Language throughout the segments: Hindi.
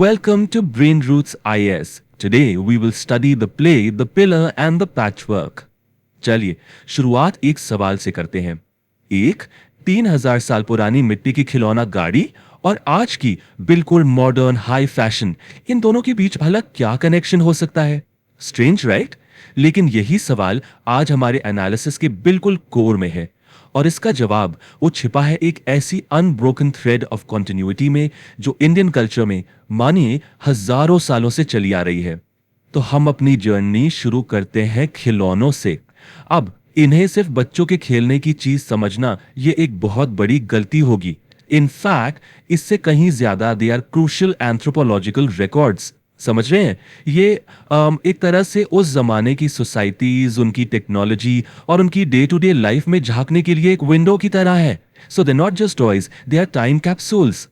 Welcome to Brain Roots IS. Today we will study the play, the pillar and the patchwork. चलिए शुरुआत एक सवाल से करते हैं। एक 3000 साल पुरानी मिट्टी की खिलौना गाड़ी और आज की बिल्कुल मॉडर्न हाई फैशन, इन दोनों के बीच भला क्या कनेक्शन हो सकता है? Strange right? लेकिन यही सवाल आज हमारे एनालिसिस के बिल्कुल कोर में है और इसका जवाब वो छिपा है एक ऐसी अनब्रोकन थ्रेड ऑफ कॉन्टिन्यूटी में जो इंडियन कल्चर में मानिए हजारों सालों से चली आ रही है। तो हम अपनी जर्नी शुरू करते हैं खिलौनों से। अब इन्हें सिर्फ बच्चों के खेलने की चीज समझना ये एक बहुत बड़ी गलती होगी। इनफैक्ट इससे कहीं ज्यादा they are crucial anthropological records. समझ रहे हैं? ये एक तरह से उस जमाने की सोसाइटीज, उनकी टेक्नोलॉजी और उनकी डे टू डे लाइफ में झांकने के लिए एक विंडो की तरह है। So they not just toys, they are time capsules.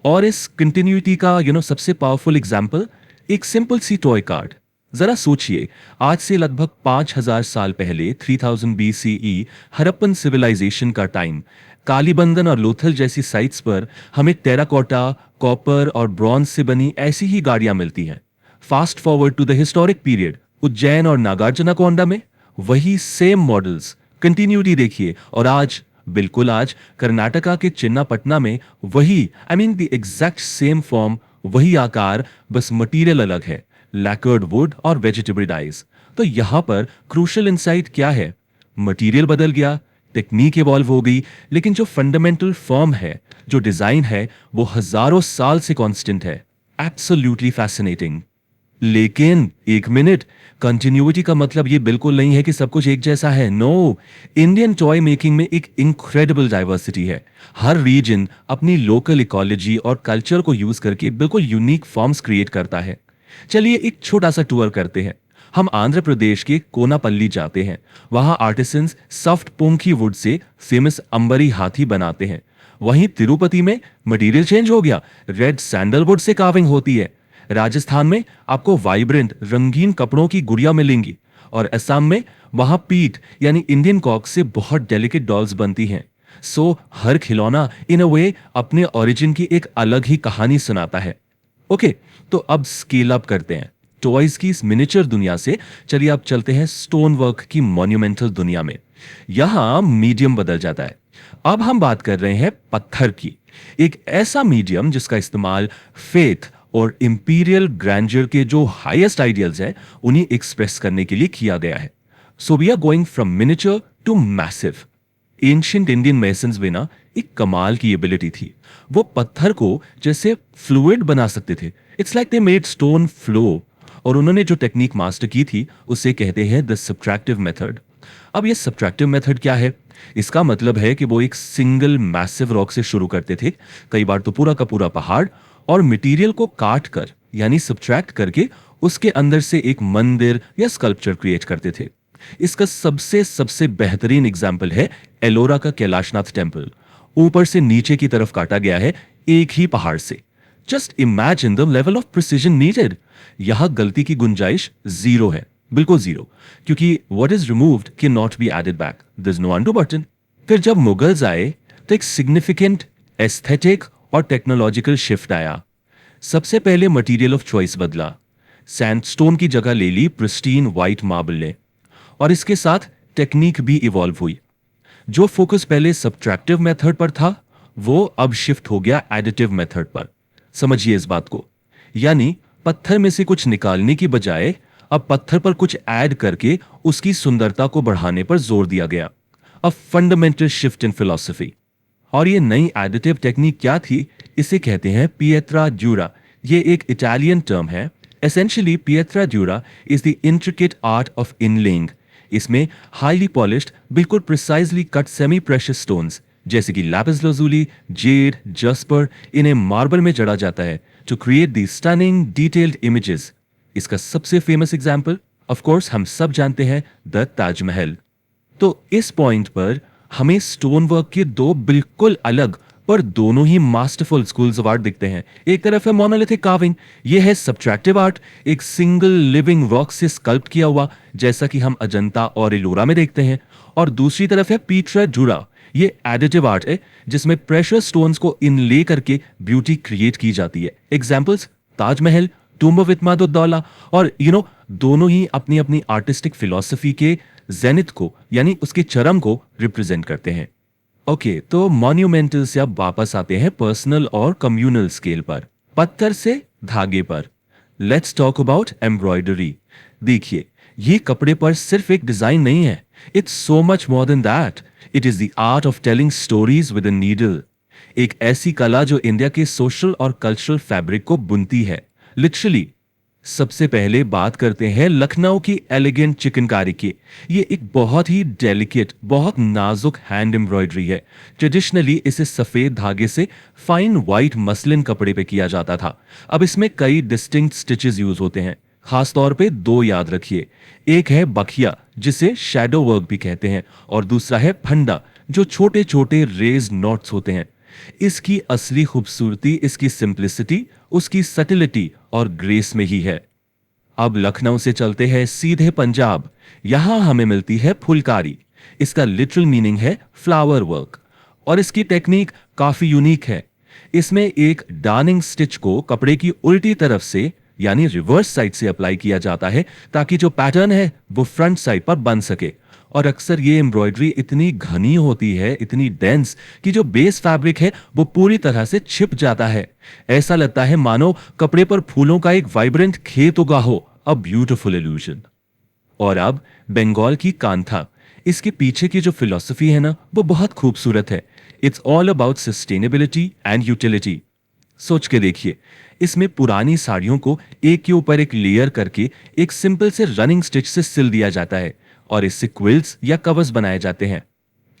और इस कंटिन्यूटी का सबसे पावरफुल एग्जाम्पल एक सिंपल सी टॉय कार्ड। जरा सोचिए, आज से लगभग 5000 साल पहले 3000 BCE हड़प्पन सिविलाइजेशन का टाइम, कालीबंधन और लोथल जैसी साइट्स पर हमें टेराकोटा, कॉपर और ब्रॉन्ज से बनी ऐसी ही गाड़ियां मिलती हैं। Fast forward to the historic period, Ujjain और नागार्जुनकोंडा में वही सेम मॉडल्स, कंटिन्यूटी देखिए। और आज, बिल्कुल आज, कर्नाटका के चिन्नापटना में वही द एग्जैक्ट सेम फॉर्म, वही आकार, बस मटेरियल अलग है, लैकर्ड वुड और वेजिटेबल डाइज। तो यहां पर क्रूशियल इंसाइट क्या है? मटेरियल बदल गया, टेक्निक इवॉल्व हो गई, लेकिन जो फंडामेंटल फॉर्म है, जो डिजाइन है, वो हजारों साल से कांस्टेंट है। Absolutely fascinating. लेकिन एक मिनट, कंटिन्यूटी का मतलब ये बिल्कुल नहीं है कि सब कुछ एक जैसा है। नो, इंडियन टॉय मेकिंग में एक इनक्रेडिबल डाइवर्सिटी है। हर रीजन अपनी लोकल इकोलॉजी और कल्चर को यूज करके बिल्कुल यूनिक फॉर्म्स क्रिएट करता है। चलिए एक छोटा सा टूर करते हैं। हम आंध्र प्रदेश के कोनापल्ली जाते हैं। वहां आर्टिसंस सॉफ्ट पोंखी वुड से फेमस अंबरी हाथी बनाते हैं। वहीं तिरुपति में मटेरियल चेंज हो गया, रेड सैंडलवुड से कार्विंग होती है। राजस्थान में आपको वाइब्रेंट रंगीन कपड़ों की गुड़िया मिलेंगी और असम में वहां पीट इंडियन कॉक से बहुत डेलिकेट डॉल्स बनती हैं। सो हर खिलौना इन अ वे अपने ओरिजिन की एक अलग ही कहानी सुनाता है। ओके, तो अब स्केल अप करते हैं टॉयज की इस मिनिएचर दुनिया से। चलिए अब चलते हैं स्टोन वर्क की मॉन्यूमेंटल दुनिया में। यहां मीडियम बदल जाता है। अब हम बात कर रहे हैं पत्थर की, एक ऐसा मीडियम जिसका इस्तेमाल फेथ और इंपीरियल ग्रैंडर के जो हाईएस्ट आइडियल्स हैं उन्हें एक्सप्रेस करने के लिए किया गया है। So we are going from miniature to massive. Ancient Indian masons में एक कमाल की एबिलिटी थी। वो पत्थर को जैसे फ्लूइड बना सकते थे। It's like they made stone flow. और उन्होंने जो टेक्निक मास्टर की थी उसे कहते हैं द सब्ट्रैक्टिव मेथड। अब ये सब्ट्रैक्टिव मेथड क्या है? इसका मतलब है कि वो एक सिंगल मैसिव रॉक से शुरू करते थे, कई बार तो पूरा का पूरा पहाड़, और मटेरियल को काट कर सब्ट्रैक्ट करके उसके अंदर से एक मंदिर या स्कल्पचर क्रिएट करते थे। इसका सबसे सबसे बेहतरीन एग्जाम्पल है एलोरा का कैलाशनाथ टेम्पल। ऊपर से नीचे की तरफ काटा गया है एक ही पहाड़ से। Just imagine the level of precision needed. यहां गलती की गुंजाइश जीरो है, बिल्कुल जीरो, क्योंकि what is removed can not be added back, there is no undo button. फिर जब मुगल्स आए तो एक सिग्निफिकेंट एस्थेटिक और टेक्नोलॉजिकल शिफ्ट आया। सबसे पहले मटेरियल ऑफ चॉइस बदला। सैंडस्टोन की जगह ले ली प्रिस्टीन व्हाइट मार्बल ने, और इसके साथ टेक्निक भी इवॉल्व हुई। जो फोकस पहले सब्ट्रैक्टिव मेथड पर था वो अब शिफ्ट हो गया एडिटिव मेथड पर। समझिए इस बात को, यानी पत्थर में से कुछ निकालने की बजाय अब पत्थर पर कुछ ऐड करके उसकी सुंदरता को बढ़ाने पर जोर दिया गया। A fundamental shift in philosophy. और ये नई एडिटिव टेक्निक क्या थी? इसे कहते हैं पिएट्रा ड्यूरा। ये एक इटालियन टर्म है। Essentially pietra dura is the intricate art of inlaying. इसमें हाईली पॉलिश्ड, बिल्कुल precisely cut semi precious stones जैसे कि लैपिस लाजुली, जेड, जस्पर, इन्हें मार्बल में जड़ा जाता है to create the stunning detailed images. इसका सबसे फेमस एग्जांपल ऑफ कोर्स हम सब जानते हैं, द ताजमहल। तो इस पॉइंट पर हमें स्टोन वर्क के दो बिल्कुल अलग पर दोनों ही मास्टरफुल स्कूल्स ऑफ आर्ट दिखते हैं। एक तरफ है मोनोलिथिक कार्विंग, ये है सब्ट्रैक्टिव आर्ट, एक सिंगल लिविंग रॉक से स्कल्प्ट किया हुआ जैसा कि हम अजंता और एलोरा में देखते हैं। और दूसरी तरफ है पिएट्रा ड्यूरा, ये एडिटिव आर्ट है जिसमें प्रेशर स्टोन्स को इनले करके ब्यूटी क्रिएट की जाती है। एग्जांपल्स ताजमहल, टूम्ब ऑफ इत्माद-उद-दौला, और दोनों ही अपनी अपनी आर्टिस्टिक फिलॉसफी के जेनिथ को यानी उसके चरम को रिप्रेजेंट करते हैं। ओके, तो मॉन्यूमेंटल से अब वापस आते हैं पर्सनल और कम्युनल स्केल पर, पत्थर से धागे पर। Let's talk about embroidery. देखिए, ये कपड़े पर सिर्फ एक डिजाइन नहीं है, it's so much more than that. It is the art of telling stories with a needle. एक ऐसी कला जो इंडिया के सोशल और कल्चरल फैब्रिक को बुनती है, लिटरली। सबसे पहले बात करते हैं लखनऊ की एलिगेंट चिकनकारी की। ये एक बहुत ही डेलिकेट, बहुत नाजुक हैंड एम्ब्रॉयडरी है। ट्रेडिशनली इसे सफेद धागे से फाइन व्हाइट मसलिन कपड़े पे किया जाता था। अब इसमें कई डिस्टिंक्ट स्टिचेस यूज होते हैं, खास तौर पे दो याद रखिए। एक है बखिया, जिसे शैडो वर्क भी कहते हैं, और दूसरा है फंडा, जो छोटे छोटे रेज नॉट्स होते हैं। इसकी असली खूबसूरती इसकी सिंप्लिसिटी, उसकी सटिलिटी और ग्रेस में ही है। अब लखनऊ से चलते हैं सीधे पंजाब। यहां हमें मिलती है फुलकारी। इसका लिटरल मीनिंग है फ्लावर वर्क, और इसकी टेक्निक काफी यूनिक है। इसमें एक डार्निंग स्टिच को कपड़े की उल्टी तरफ से यानी रिवर्स साइड से अप्लाई किया जाता है, ताकि जो पैटर्न है वो फ्रंट साइड पर बन सके। और अक्सर ये एम्ब्रॉयडरी इतनी घनी होती है, इतनी डेंस, कि जो बेस फैब्रिक है वो पूरी तरह से छिप जाता है। ऐसा लगता है मानो कपड़े पर फूलों का एक वाइब्रेंट खेत उगा हो, अ ब्यूटिफुल इल्यूजन। और अब बंगाल की कांथा। इसके पीछे की जो फिलॉसफी है ना, वो बहुत खूबसूरत है। It's all about sustainability and utility. सोच के देखिए, इसमें पुरानी साड़ियों को एक के ऊपर एक लेयर करके एक सिंपल से रनिंग स्टिच से सिल दिया जाता है, और इससे क्विल्ट्स या कवर्स बनाए जाते हैं।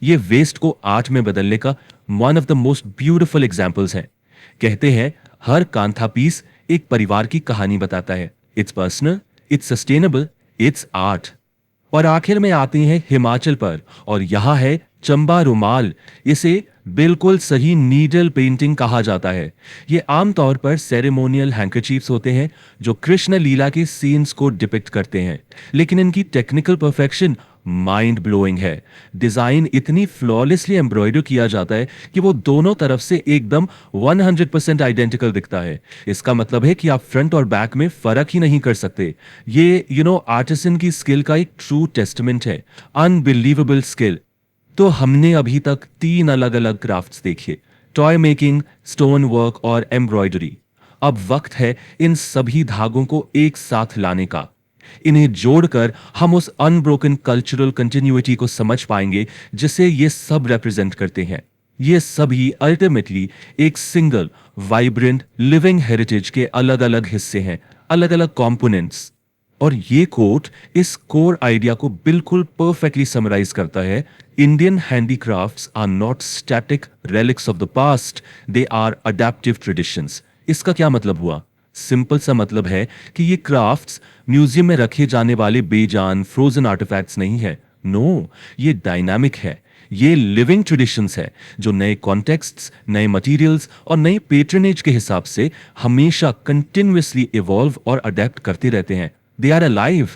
ये वेस्ट को आर्ट में बदलने का one of the most beautiful examples है। कहते हैं हर कांथा पीस एक परिवार की कहानी बताता है। It's personal, it's sustainable, it's art. और आखिर में आते हैं हिमाचल पर, और यहां है चंबा रुमाल। इसे बिल्कुल सही नीडल पेंटिंग कहा जाता है। ये आमतौर पर सेरेमोनियल हैंकरचीफ्स होते हैं जो कृष्ण लीला के सीन्स को डिपिक्ट करते हैं, लेकिन इनकी टेक्निकल परफेक्शन माइंड ब्लोइंग है। डिजाइन इतनी फ्लॉलेसली एम्ब्रॉयडर किया जाता है कि वो दोनों तरफ से एकदम 100% आइडेंटिकल दिखता है। इसका मतलब है कि आप फ्रंट और बैक में फर्क ही नहीं कर सकते। ये आर्टिसन की स्किल का एक ट्रू टेस्टमेंट है, अनबिलीवेबल स्किल। तो हमने अभी तक 3 अलग अलग क्राफ्ट्स देखे, टॉय मेकिंग, स्टोन वर्क और एम्ब्रॉयडरी। अब वक्त है इन सभी धागों को एक साथ लाने का। इन्हें जोड़कर हम उस अनब्रोकन कल्चरल कंटिन्यूटी को समझ पाएंगे जिसे ये सब रिप्रेजेंट करते हैं। ये सभी अल्टीमेटली एक सिंगल वाइब्रेंट लिविंग हेरिटेज के अलग अलग हिस्से हैं, अलग अलग कंपोनेंट्स। और ये कोट इस कोर आइडिया को बिल्कुल परफेक्टली समराइज करता है। Indian handicrafts are not static relics of the past, they are adaptive traditions. इसका क्या मतलब हुआ? सिंपल सा मतलब है कि ये क्राफ्ट्स म्यूजियम में रखे जाने वाले बेजान फ्रोजन आर्टिफैक्ट्स नहीं है। नो, ये डायनामिक है। ये लिविंग ट्रेडिशंस है जो नए कॉन्टेक्स्ट्स, नए मटेरियल्स और नए पेट्रनेज के हिसाब से हमेशा कंटिन्यूअसली इवॉल्व और अडेप्ट करते रहते हैं। They are alive.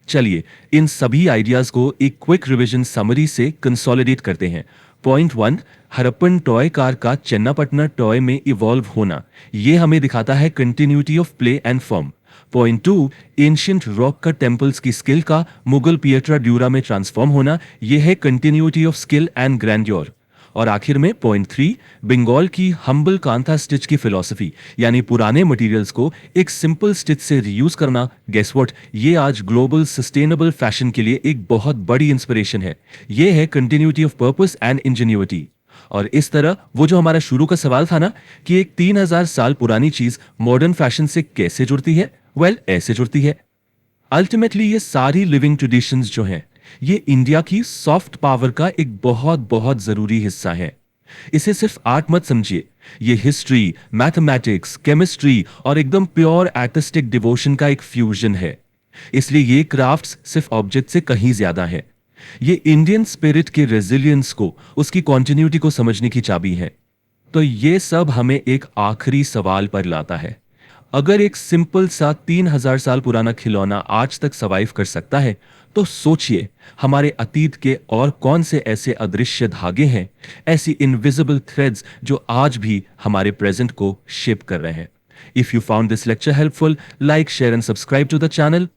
चलिए इन सभी आइडियाज को एक क्विक रिवीजन समरी से कंसोलिडेट करते हैं। पॉइंट 1, हरप्पन टॉय कार का चन्नापटना टॉय में इवॉल्व होना, यह हमें दिखाता है continuity of play and form. Point 2, ancient rock cut temples की स्किल का मुगल पिएट्रा ड्यूरा में ट्रांसफॉर्म होना, यह है continuity of skill and grandeur. और आखिर में पॉइंट 3, बंगाल की हम्बल कांथा स्टिच की फिलॉसफी, यानी पुराने मटेरियल्स को एक सिंपल स्टिच से रीयूज करना। गेस व्हाट, ये आज ग्लोबल सस्टेनेबल फैशन के लिए एक बहुत बड़ी इंस्पिरेशन है। ये है कंटिन्यूटी ऑफ पर्पस एंड इंजीनियरिटी। और इस तरह वो जो हमारा शुरू का सवाल था ना कि एक 3000 साल पुरानी चीज मॉडर्न फैशन से कैसे जुड़ती है, वेल ऐसे जुड़ती है। अल्टीमेटली ये सारी लिविंग ट्रेडिशंस जो हैं, ये इंडिया की सॉफ्ट पावर का एक बहुत बहुत जरूरी हिस्सा है। इसे सिर्फ आर्ट मत समझिए, ये हिस्ट्री, मैथमेटिक्स, केमिस्ट्री और एकदम प्योर आर्टिस्टिक डिवोशन का एक फ्यूजन है। इसलिए ये क्राफ्ट्स सिर्फ ऑब्जेक्ट से कहीं ज्यादा है। ये इंडियन स्पिरिट के रेजिलियंस को, उसकी कॉन्टिन्यूटी को समझने की चाबी है। तो ये सब हमें एक आखिरी सवाल पर लाता है। अगर एक सिंपल सा 3000 साल पुराना खिलौना आज तक सर्वाइव कर सकता है, तो सोचिए हमारे अतीत के और कौन से ऐसे अदृश्य धागे हैं, ऐसी इनविजिबल थ्रेड्स जो आज भी हमारे प्रेजेंट को शेप कर रहे हैं। If you found this lecture helpful, like, share and subscribe to the channel.